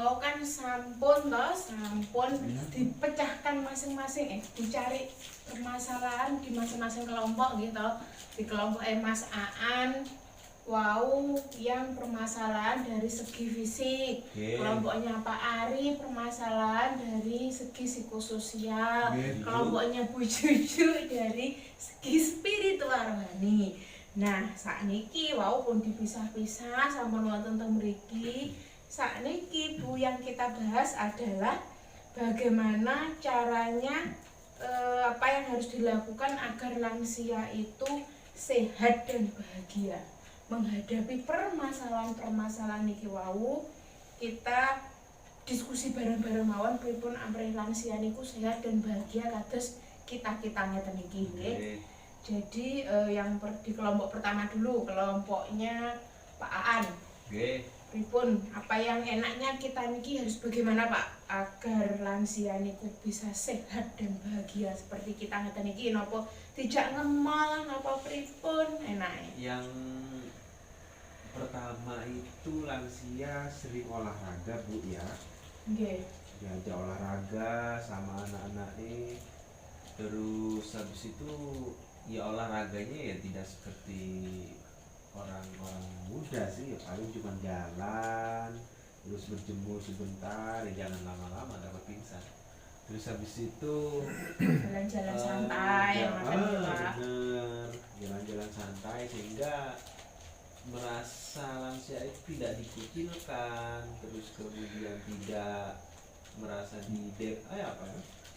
wau kan sampun dipecahkan masing-masing dicari permasalahan di masing-masing kelompok gitu. Di kelompok Mas Aan wau yang permasalahan dari segi fisik. Kelompoknya Pak Ari permasalahan dari segi psikososial. Kelompoknya Bu Juju dari segi spiritual rohani. Nah, sakniki wau pun dipisah-pisah sama wonten teng mriki. Sakniki Bu yang kita bahas adalah bagaimana caranya apa yang harus dilakukan agar lansia itu sehat dan bahagia menghadapi permasalahan-permasalahan niki wau. Kita diskusi bareng-bareng mawon pripun amrih lansia niku sehat dan bahagia kados kita-kita ngeten niki nggih. Jadi yang di kelompok pertama dulu, kelompoknya Pak Aan. Nggih. Pripun apa yang enaknya kita niki harus bagaimana Pak agar lansia niku bisa sehat dan bahagia seperti kita ngeten niki napa tidak ngemol napa pripun enake? Yang pertama itu lansia sering olahraga Bu ya. Nggih. Diajak olahraga sama anak-anaknya. Terus habis itu ya olahraganya ya tidak seperti orang-orang muda sih, ya paling cuma jalan, terus berjemur sebentar, ya jangan lama-lama dapat pingsan. Terus habis itu jalan-jalan santai, bener, jalan-jalan santai sehingga merasa lansia itu tidak dikucilkan, terus kemudian tidak merasa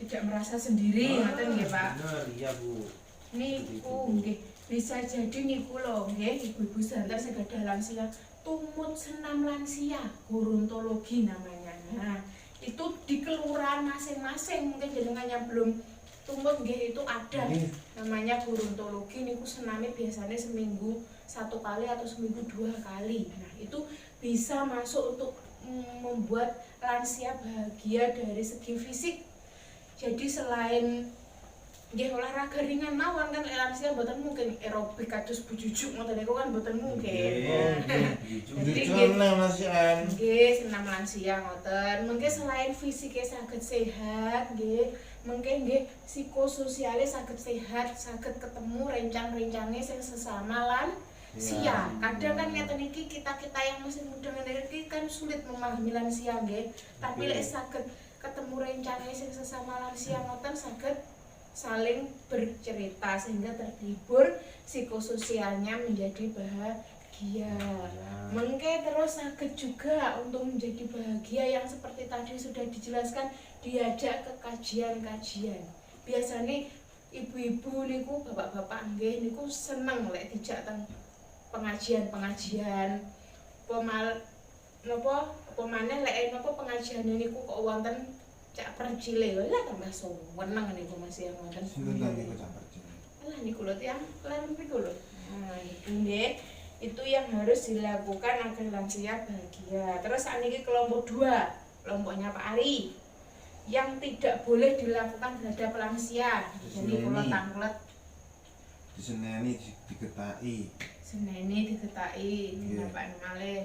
tidak merasa sendiri, ngoten nggih Pak. Bener, iya Bu. Niku nggih bisa jadi niku lho nggih ibu-ibu santer segadah lansia tumut senam lansia gerontologi namanya. Nah, itu di kelurahan masing-masing mungkin jenengannya belum tumut nggih itu ada namanya gerontologi niku senamnya biasanya seminggu 1 kali atau seminggu 2 kali. Nah, itu bisa masuk untuk membuat lansia bahagia dari segi fisik. Jadi selain nggih olahraga ringan mawon kan lansia mboten mungkin aerobik kados Bu Jujuk ngoten niku kan mboten mungkin. Jujuk lansia. Nggih, senam lansia ngoten. Mengke selain fisiknya saged sehat nggih, mengke nggih psikososialnya saged sehat, saged ketemu rencang-rencangnya sing sesama lansia. Kadang kan ngeten iki kita-kita yang masih muda ngene iki kan sulit memahami lansia nggih. Tapi lek saged ketemu rencangnya sing sesama lansia ngoten saged saling bercerita sehingga terhibur psikososialnya menjadi bahagia. Mengke terus sakit juga untuk menjadi bahagia yang seperti tadi sudah dijelaskan diajak ke kajian-kajian. Biasanya ibu-ibu niku bapak-bapak nggih niku seneng lek dijak teng pengajian-pengajian. Pemaneh lek napa pengajian niku kok wonten Cak Percile lah tambah seneng niku Mas yang ngoten. Sinten niku Cak Percile? Lah niku lho tiyang leren niku lho. Nah, itu nggih. Itu yang harus dilakukan agar lansia bahagia. Terus sakniki kelompok 2, kelompoknya Pak Ari. Yang tidak boleh dilakukan terhadap lansia. Jadi kula tanglet diseneni diketaki. Seneni diketaki, napa malih.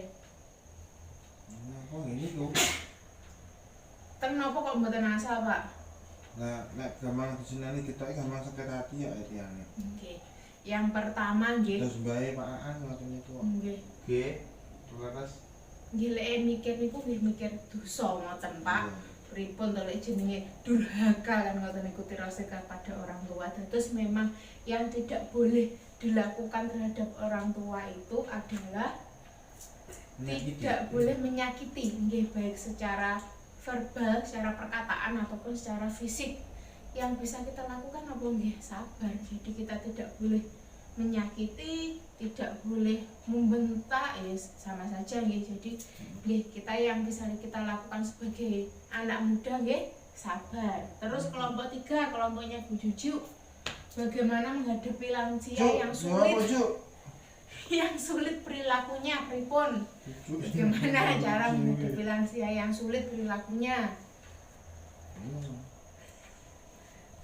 Nah, kok ngene lho. Ten napa kok mboten asal, Pak? Nah, nek gampang diseneni diketaki gampang sakit hati ya tiyane. Nggih. Yang pertama nggih. Terus bae Pak Aan ngoten niku. Nggih. Nggih. Terus nggih lek mikir niku nggih mikir dosa ngoten, Pak. Pripun to lek jenenge durhaka kan ngoten niku tirose kepada orang tua. Terus memang yang tidak boleh dilakukan terhadap orang tua itu adalah tidak boleh menyakiti, nggih baik secara verbal, secara perkataan ataupun secara fisik. Yang bisa kita lakukan apa nggih? Sabar. Jadi kita tidak boleh menyakiti, tidak boleh membentak, ya sama saja nggih. Jadi nggih kita yang bisa kita lakukan sebagai anak muda nggih sabar. Terus kelompok 3, kelompoknya Bu Juju. Bagaimana menghadapi lansia yang sulit? Yang sulit perilakunya pripun? Bagaimana cara menghadapi lansia yang sulit perilakunya?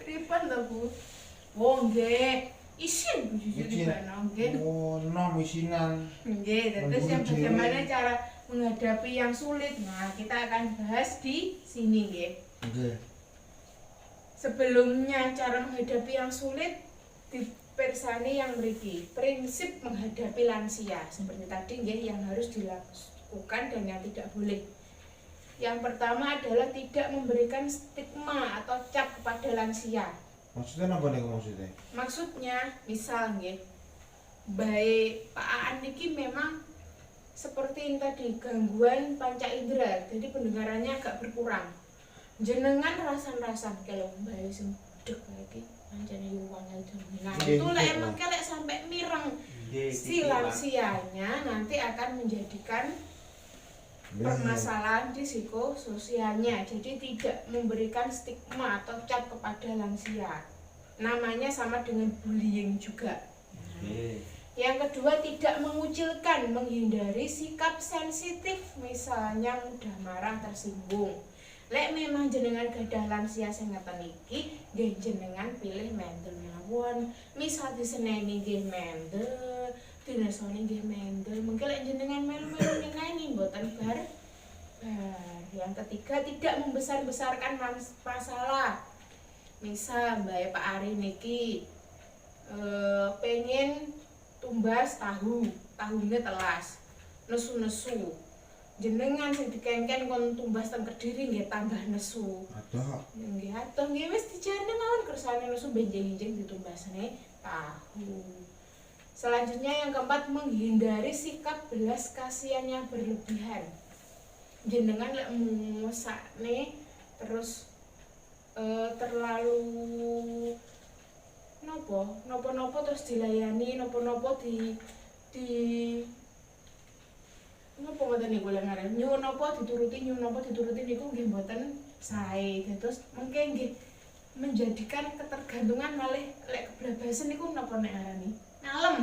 Pripun to, Bu? Oh, nggih. Isin Bu Juju di bana nggih. Oh, nom isinan. Nggih, terus yang bagaimana cara menghadapi yang sulit. Nah, kita akan bahas di sini ya. Oke. Sebelumnya cara menghadapi yang sulit dipersani yang mriki. Prinsip menghadapi lansia seperti tadi ya, yang harus dilakukan dan yang tidak boleh. Yang pertama adalah tidak memberikan stigma atau cap kepada lansia. Maksudnya apa nih maksudnya? Maksudnya misal nggih, baik Pak Aan niki memang seperti yang tadi gangguan panca indera, jadi pendengarannya agak berkurang. Jenengan rasan-rasan kalau bae sing deg lagi pancene yuwang itu. Nah, itu lek emang kelek sampai mireng si lansianya nanti akan menjadikan permasalahan di psikososialnya. Jadi tidak memberikan stigma atau cap kepada lansia. Namanya sama dengan bullying juga. Yang kedua, tidak mengucilkan, menghindari sikap sensitif, misalnya mudah marah, tersinggung. Lek memang jenengan gadah lansia sing ngeten iki, nggih jenengan pilih mendel mawon. Misal diseneni nggih mendel, dinesoni nggih mendel. Mengke lek jenengan melu-melu nyeneni mboten bar. Yang ketiga, tidak membesar-besarkan masalah. Misal Mbak Pak Ari niki pengen tumbas tahunya telas, nesu-nesu. Jenengan sing dikengken kon tumbas teng Kediri nggih tambah nesu. Ada. Nggih atuh nggih wis dijane mawon kersane nesu benjing-benjing ditumbasne tahu. Selanjutnya yang keempat, menghindari sikap belas kasihan yang berlebihan. Jenengan lek mesakne terus terlalu nopo terus dilayani, nopo di nopo ngoten niku lek ngaran nyuwun napa dituruti niku nggih mboten sae. Terus mungkin nggih menjadikan ketergantungan malih lek keblabasan niku napa nek ngarani ngalem.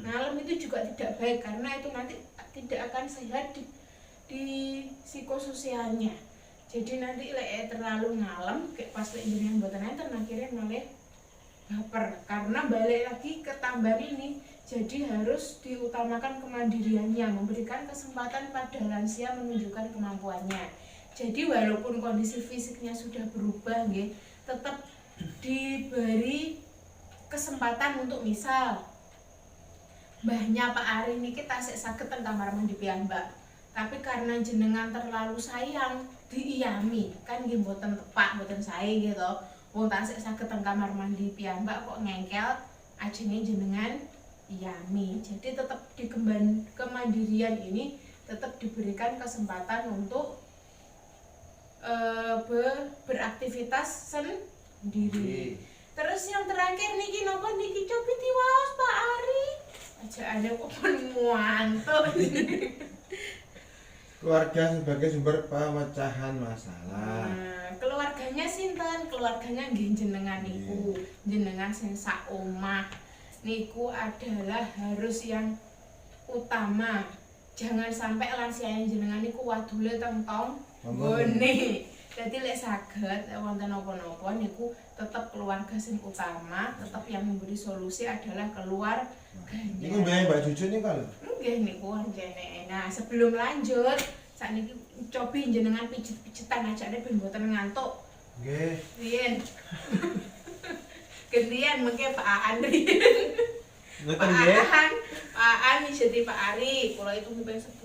Ngalem itu juga tidak baik karena itu nanti tidak akan sehat di psikososialnya. Jadi nanti lek terlalu ngalem kayak pas lek jenengan mboten enten akhirnya malih baper karena balik lagi ke tambahan ini. Jadi harus diutamakan kemandiriannya, memberikan kesempatan pada lansia menunjukkan kemampuannya. Jadi walaupun kondisi fisiknya sudah berubah nggih, tetap diberi kesempatan untuk misal mbahnya Pak Ari niki tasik saged teng kamar mandi piyambak. Tapi karena jenengan terlalu sayang diiyami, kan nggih mboten tepak, mboten sae gitu. Wong tasik saged teng kamar mandi piyambak kok ngengkel, ajenge jenengan iyami. Jadi tetap di kemandirian ini tetap diberikan kesempatan untuk beraktivitas sendiri. Terus yang terakhir niki napa niki cobi diwaos Pak Ari. Ajaane kok muantuk. Keluarga sebagai sumber pemecahan masalah. Nah, keluarganya sinten? Keluarganya nggih jenengan niku. Jenengan sing sak omah niku adalah harus yang utama. Jangan sampai lansianya jenengan niku wadule teng tong nggone. Dadi lek saged wonten napa-napa niku tetap keluarga sing utama, tetap yang memberi solusi adalah keluarganya. Niku Mbak Cucu niku lho. Nggih niku anjene. Nah, sebelum lanjut, sakniki cobi jenengan pijet-pijetan ajane ben mboten ngantuk. Nggih. Riyen. Gantian mengke Pak Aan riyen. Ngoten nggih. Pak Aan mijeti Pak Ari, kula itu ping 10.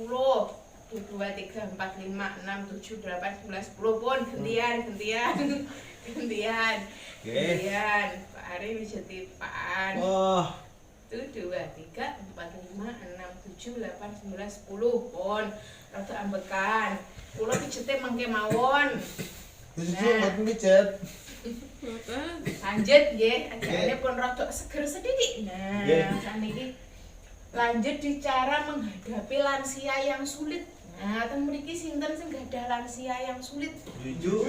1 2 3 4 5 6 7 8 9 10 pun gantian. Gantian. Pak Ari mijeti Pak Aan. Oh. 1 2 3 4 5 6 7 8 9 10 pun rada ambekan. Kula pijete mengke mawon. Cucu mboten pijet. Lanjut nggih, ajane pun rada seger sedikit. Nah, saniki lanjut di cara menghadapi lansia yang sulit. Nah, teng mriki sinten sing gadah lansia yang sulit? Cucu.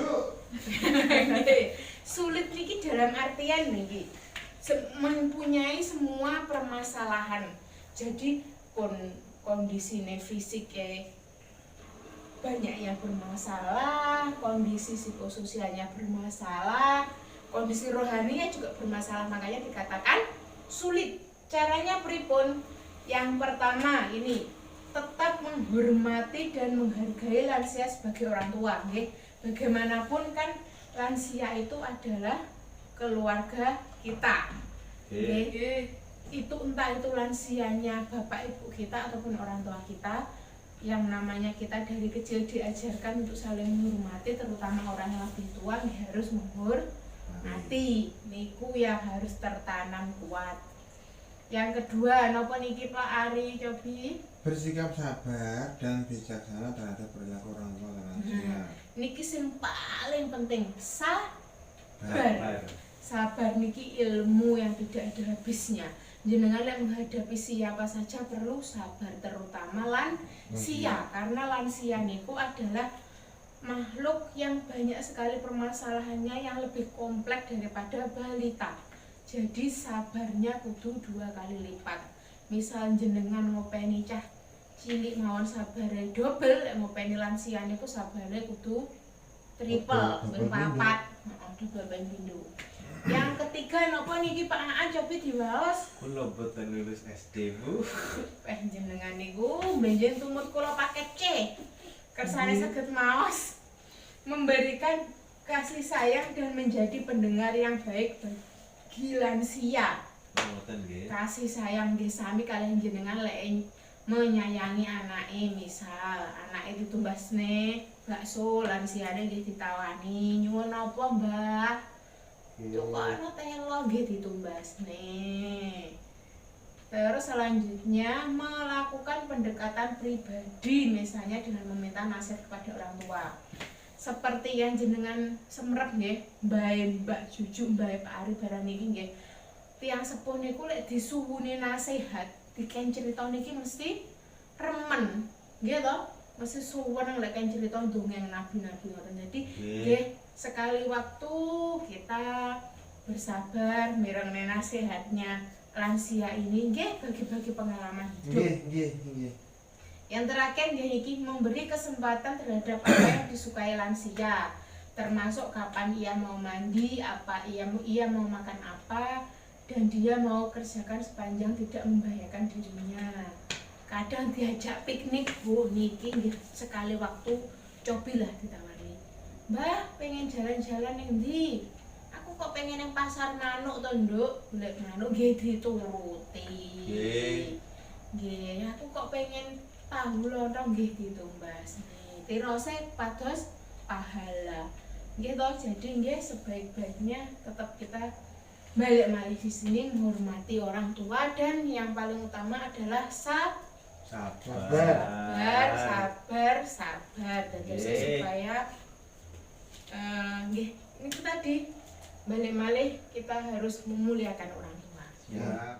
Sulit niki dalam artian niki mempunyai semua permasalahan. Jadi kondisine fisik ya banyak yang bermasalah, kondisi psikososialnya bermasalah, kondisi rohaninya juga bermasalah, makanya dikatakan sulit. Caranya pripun? Yang pertama ini tetap menghormati dan menghargai lansia sebagai orang tua, nggih. Bagaimanapun kan lansia itu adalah keluarga kita. Nggih. Itu entah itu lansianya bapak ibu kita ataupun orang tua kita, yang namanya kita dari kecil diajarkan untuk saling menghormati, terutama orang yang lebih tua harus menghormati. Niku yang harus tertanam kuat. Yang kedua, napa niki Pak Ari Cobi? Bersikap sabar dan bijaksana terhadap perilaku orang tua dan lansia. Niki sing paling penting, sabar. Sabar. Sabar niki ilmu yang tidak ada habisnya. Jenengan yang menghadapi siapa saja perlu sabar, terutama lansia, karena lansia niku adalah makhluk yang banyak sekali permasalahannya yang lebih kompleks daripada balita. Jadi sabarnya kudu 2 kali lipat. Misal jenengan ngopeni cah cilik mawon sabare double, lek ngopeni lansia niku sabare kudu triple, ben 4, double ben pindho. Yang ketiga napa niki Pak Aan cobi diwaos? Kula boten lulus SD, Bu. Jenengan niku mbenjen tumut kula paket C. Kersane saged maos memberikan kasih sayang dan menjadi pendengar yang baik bagi lansia. Ngoten nggih. Kasih sayang nggih sami kalian jenengan lek menyayangi anake, misal anake ditumbasne bakso, lansiane nggih ditawani, nyuwun apa, Mbah? Tukokno telo nggih ditumbasne. Terus selanjutnya melakukan pendekatan pribadi, misalnya dengan meminta nasihat kepada orang tua. Seperti yang jenengan semerep nggih, Mbak Jujuk, Mbak Pak Ari barang niki nggih. Tiyang sepuh niku lek disuwuni nasihat, diken crita niki mesti remen. Nggih to? Mesti suwen lek ken crita dongeng nabi-nabi ngoten. Jadi nggih sekali waktu kita bersabar mirengne nasihatnya lansia ini, nggih bagi-bagi pengalaman hidup. Nggih. Yang terakhir nggih iki memberi kesempatan terhadap apa yang disukai lansia, termasuk kapan ia mau mandi, apa ia mau makan apa, dan dia mau kerjakan sepanjang tidak membahayakan dirinya. Kadang diajak piknik, Bu, niki nggih sekali waktu cobilah ditawari. Mbah, pengen jalan-jalan ning ndi? Aku kok pengen yang pasar manuk to, Nduk. Golek manuk nggih dituruti. Nggih, aku kok pengen tahu lontong nggih ditumbas. Tirose pados pahala. Nggih to, jadi nggih sebaik-baiknya tetap kita balik malih di sini menghormati orang tua, dan yang paling utama adalah sabar. Dan supaya nggih itu tadi balik malih kita harus memuliakan orang tua. Ya.